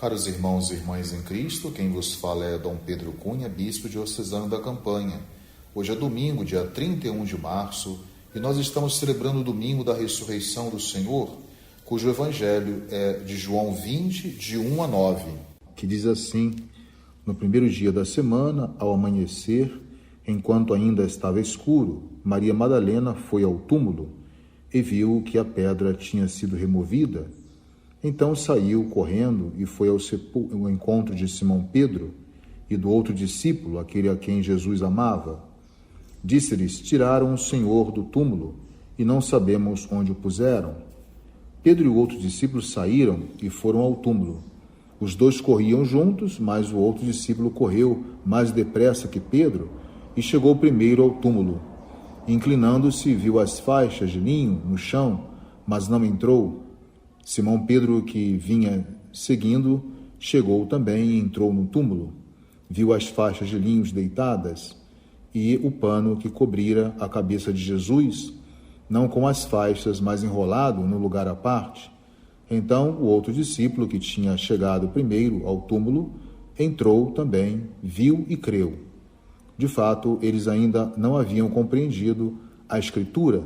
Caros irmãos e irmãs em Cristo, quem vos fala é Dom Pedro Cunha, bispo diocesano da Campanha. Hoje é domingo, dia 31 de março, e nós estamos celebrando o domingo da ressurreição do Senhor, cujo evangelho é de João 20, de 1 a 9, que diz assim: no primeiro dia da semana, ao amanhecer, enquanto ainda estava escuro, Maria Madalena foi ao túmulo e viu que a pedra tinha sido removida. Então saiu correndo e foi ao encontro de Simão Pedro e do outro discípulo, aquele a quem Jesus amava. Disse-lhes: tiraram o Senhor do túmulo e não sabemos onde o puseram. Pedro e o outro discípulo saíram e foram ao túmulo. Os dois corriam juntos, mas o outro discípulo correu mais depressa que Pedro e chegou primeiro ao túmulo. Inclinando-se, viu as faixas de linho no chão, mas não entrou. Simão Pedro, que vinha seguindo, chegou também e entrou no túmulo. Viu as faixas de linho deitadas e o pano que cobrira a cabeça de Jesus, não com as faixas, mas enrolado no lugar à parte. Então o outro discípulo, que tinha chegado primeiro ao túmulo, entrou também, viu e creu. De fato, eles ainda não haviam compreendido a Escritura,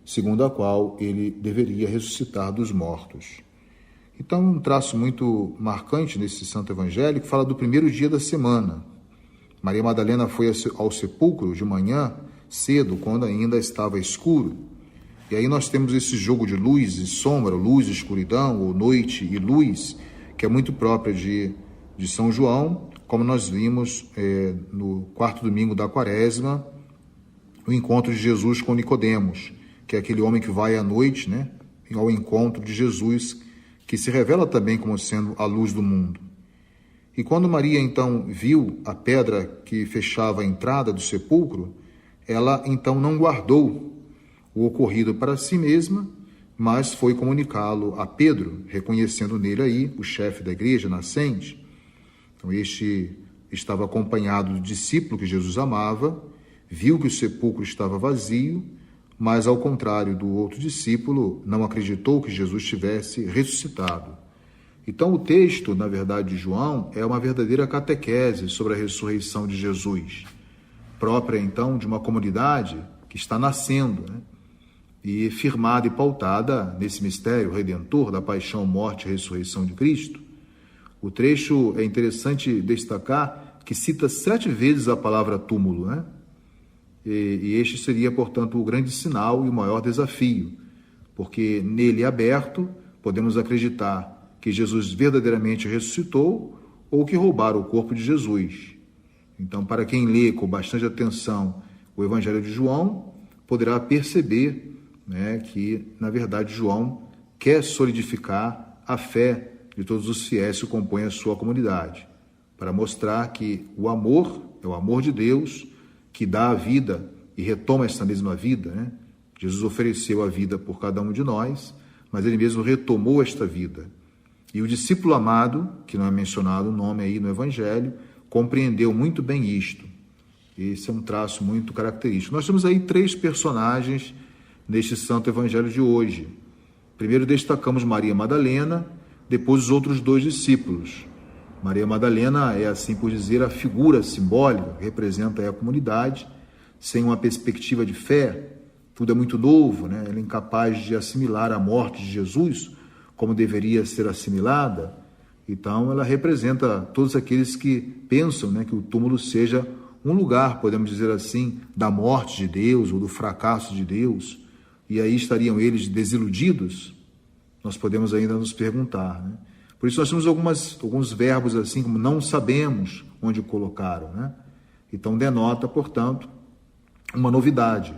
segundo a qual ele deveria ressuscitar dos mortos. Então, um traço muito marcante nesse Santo Evangelho que fala do primeiro dia da semana. Maria Madalena foi ao sepulcro de manhã, cedo, quando ainda estava escuro. E aí nós temos esse jogo de luz e sombra, luz e escuridão, ou noite e luz, que é muito própria de São João, como nós vimos no quarto domingo da Quaresma, o encontro de Jesus com Nicodemos, que é aquele homem que vai à noite, ao encontro de Jesus, que se revela também como sendo a luz do mundo. E quando Maria, então, viu a pedra que fechava a entrada do sepulcro, ela, então, não guardou o ocorrido para si mesma, mas foi comunicá-lo a Pedro, reconhecendo nele aí o chefe da igreja nascente. Então, este estava acompanhado do discípulo que Jesus amava, viu que o sepulcro estava vazio, mas, ao contrário do outro discípulo, não acreditou que Jesus tivesse ressuscitado. Então, o texto, na verdade, de João, é uma verdadeira catequese sobre a ressurreição de Jesus, própria, então, de uma comunidade que está nascendo, e firmada e pautada nesse mistério redentor da paixão, morte e ressurreição de Cristo. O trecho é interessante destacar que cita 7 vezes a palavra túmulo, E este seria, portanto, o grande sinal e o maior desafio, porque nele aberto podemos acreditar que Jesus verdadeiramente ressuscitou ou que roubaram o corpo de Jesus. Então, para quem lê com bastante atenção o Evangelho de João, poderá perceber que, na verdade, João quer solidificar a fé de todos os fiéis que compõem a sua comunidade, para mostrar que o amor é o amor de Deus, que dá a vida e retoma essa mesma vida. Jesus ofereceu a vida por cada um de nós, mas ele mesmo retomou esta vida. E o discípulo amado, que não é mencionado o nome aí no Evangelho, compreendeu muito bem isto. Esse é um traço muito característico. Nós temos aí 3 personagens neste Santo Evangelho de hoje. Primeiro destacamos Maria Madalena, depois os outros 2 discípulos. Maria Madalena é, assim por dizer, a figura simbólica que representa a comunidade, sem uma perspectiva de fé. Tudo é muito novo, Ela é incapaz de assimilar a morte de Jesus como deveria ser assimilada. Então, ela representa todos aqueles que pensam que o túmulo seja um lugar, podemos dizer assim, da morte de Deus ou do fracasso de Deus. E aí estariam eles desiludidos? Nós podemos ainda nos perguntar, Por isso nós temos alguns verbos assim, como não sabemos onde o colocaram, Então denota, portanto, uma novidade.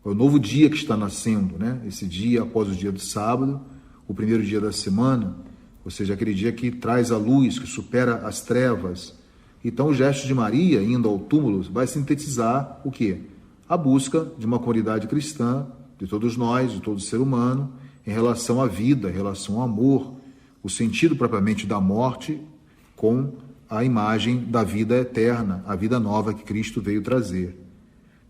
É o novo dia que está nascendo, Esse dia após o dia do sábado, o primeiro dia da semana, ou seja, aquele dia que traz a luz, que supera as trevas. Então o gesto de Maria, indo ao túmulo, vai sintetizar o quê? A busca de uma comunidade cristã, de todos nós, de todo ser humano, em relação à vida, em relação ao amor, o sentido propriamente da morte com a imagem da vida eterna, a vida nova que Cristo veio trazer.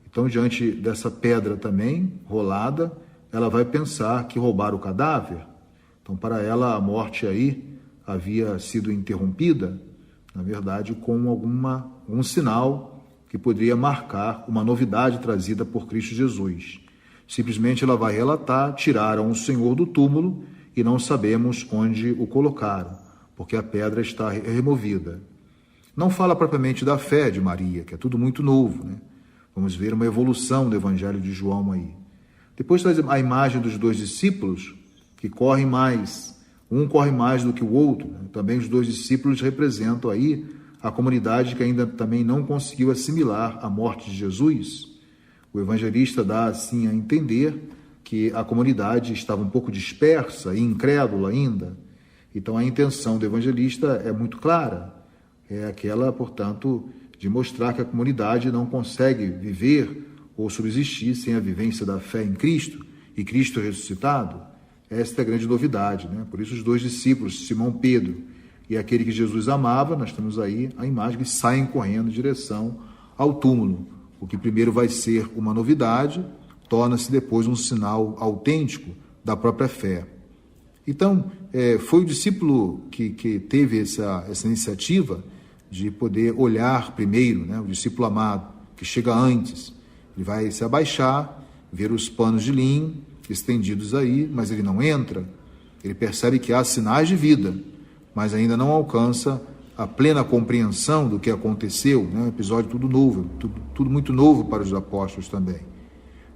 Então, diante dessa pedra também rolada, ela vai pensar que roubaram o cadáver. Então, para ela, a morte aí, havia sido interrompida, na verdade, com algum sinal que poderia marcar uma novidade trazida por Cristo Jesus. Simplesmente ela vai relatar: tiraram o Senhor do túmulo e não sabemos onde o colocaram, porque a pedra está removida. Não fala propriamente da fé de Maria, que é tudo muito novo, né? Vamos ver uma evolução do Evangelho de João aí. Depois traz a imagem dos 2 discípulos, que correm mais. Um corre mais do que o outro, né? Também os 2 discípulos representam aí a comunidade que ainda também não conseguiu assimilar a morte de Jesus. O evangelista dá assim a entender que a comunidade estava um pouco dispersa e incrédula ainda. Então a intenção do evangelista é muito clara. É aquela, portanto, de mostrar que a comunidade não consegue viver ou subsistir sem a vivência da fé em Cristo e Cristo ressuscitado. Esta é a grande novidade, né? Por isso os 2 discípulos, Simão Pedro e aquele que Jesus amava, nós temos aí a imagem que saem correndo em direção ao túmulo. O que primeiro vai ser uma novidade, torna-se depois um sinal autêntico da própria fé. Então, foi o discípulo que teve essa iniciativa de poder olhar primeiro, né? O discípulo amado, que chega antes. Ele vai se abaixar, ver os panos de linho estendidos aí, mas ele não entra. Ele percebe que há sinais de vida, mas ainda não alcança a plena compreensão do que aconteceu, né? Um episódio tudo novo, tudo muito novo para os apóstolos também.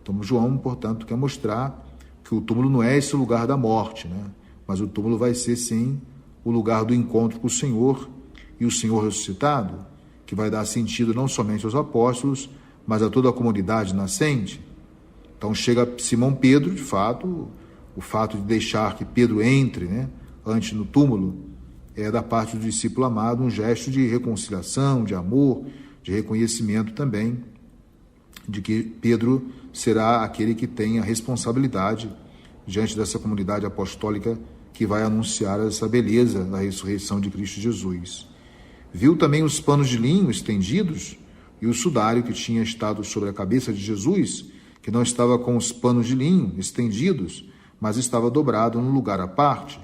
Então João, portanto, quer mostrar que o túmulo não é esse lugar da morte, né? Mas o túmulo vai ser, sim, o lugar do encontro com o Senhor e o Senhor ressuscitado, que vai dar sentido não somente aos apóstolos, mas a toda a comunidade nascente. Então chega Simão Pedro, de fato, o fato de deixar que Pedro entre, né, antes no túmulo, é da parte do discípulo amado um gesto de reconciliação, de amor, de reconhecimento também de que Pedro será aquele que tem a responsabilidade diante dessa comunidade apostólica que vai anunciar essa beleza da ressurreição de Cristo Jesus. Viu também os panos de linho estendidos e o sudário que tinha estado sobre a cabeça de Jesus, que não estava com os panos de linho estendidos, mas estava dobrado num lugar à parte.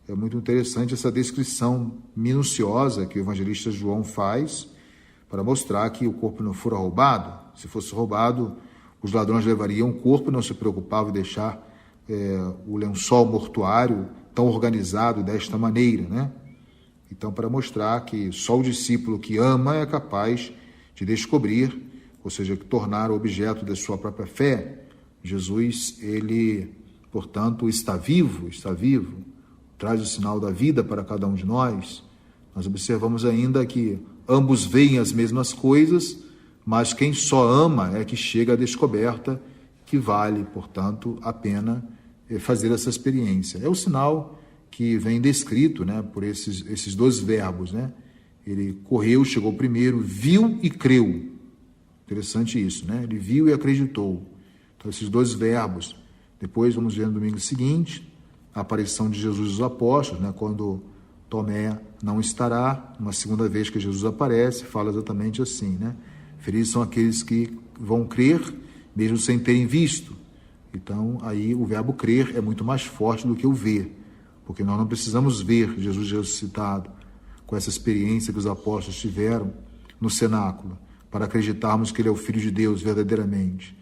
É muito interessante essa descrição minuciosa que o evangelista João faz para mostrar que o corpo não fora roubado. Se fosse roubado, os ladrões levariam o corpo e não se preocupavam em deixar o lençol mortuário tão organizado desta maneira, né? Então, para mostrar que só o discípulo que ama é capaz de descobrir, ou seja, tornar objeto da sua própria fé. Jesus, ele, portanto, está vivo, traz o sinal da vida para cada um de nós. Nós observamos ainda que ambos veem as mesmas coisas, mas quem só ama é que chega à descoberta que vale, portanto, a pena fazer essa experiência. É o sinal que vem descrito, né, por esses 2 verbos, né? Ele correu, chegou primeiro, viu e creu. Interessante isso, né? Ele viu e acreditou. Então, esses 2 verbos. Depois, vamos ver no domingo seguinte, a aparição de Jesus aos apóstolos, né? Quando Tomé não estará, uma segunda vez que Jesus aparece, fala exatamente assim, né? Felizes são aqueles que vão crer, mesmo sem terem visto. Então, aí o verbo crer é muito mais forte do que o ver, porque nós não precisamos ver Jesus ressuscitado com essa experiência que os apóstolos tiveram no cenáculo, para acreditarmos que ele é o Filho de Deus verdadeiramente.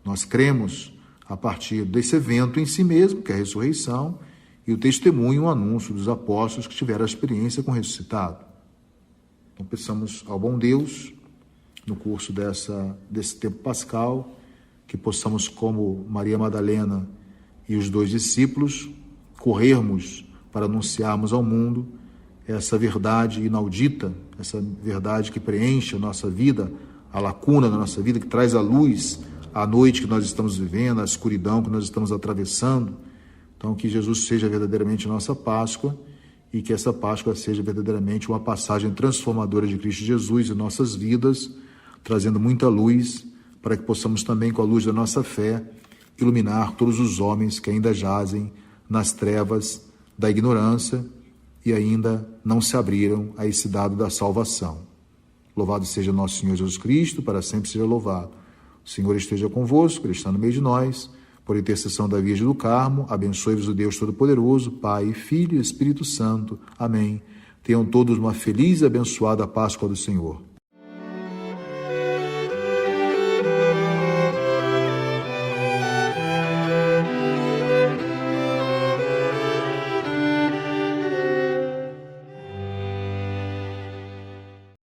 Nós cremos a partir desse evento em si mesmo, que é a ressurreição, e o testemunho, o anúncio dos apóstolos que tiveram a experiência com o ressuscitado. Então, peçamos ao bom Deus, no curso desse tempo pascal, que possamos, como Maria Madalena e os 2 discípulos, corrermos para anunciarmos ao mundo essa verdade inaudita, essa verdade que preenche a nossa vida, a lacuna da nossa vida, que traz a luz à noite que nós estamos vivendo, à escuridão que nós estamos atravessando. Então, que Jesus seja verdadeiramente a nossa Páscoa e que essa Páscoa seja verdadeiramente uma passagem transformadora de Cristo Jesus em nossas vidas, trazendo muita luz para que possamos também, com a luz da nossa fé, iluminar todos os homens que ainda jazem nas trevas da ignorância e ainda não se abriram a esse dado da salvação. Louvado seja nosso Senhor Jesus Cristo, para sempre seja louvado. O Senhor esteja convosco, Ele está no meio de nós. Por intercessão da Virgem do Carmo, abençoe-vos o Deus Todo-Poderoso, Pai, Filho e Espírito Santo. Amém. Tenham todos uma feliz e abençoada Páscoa do Senhor.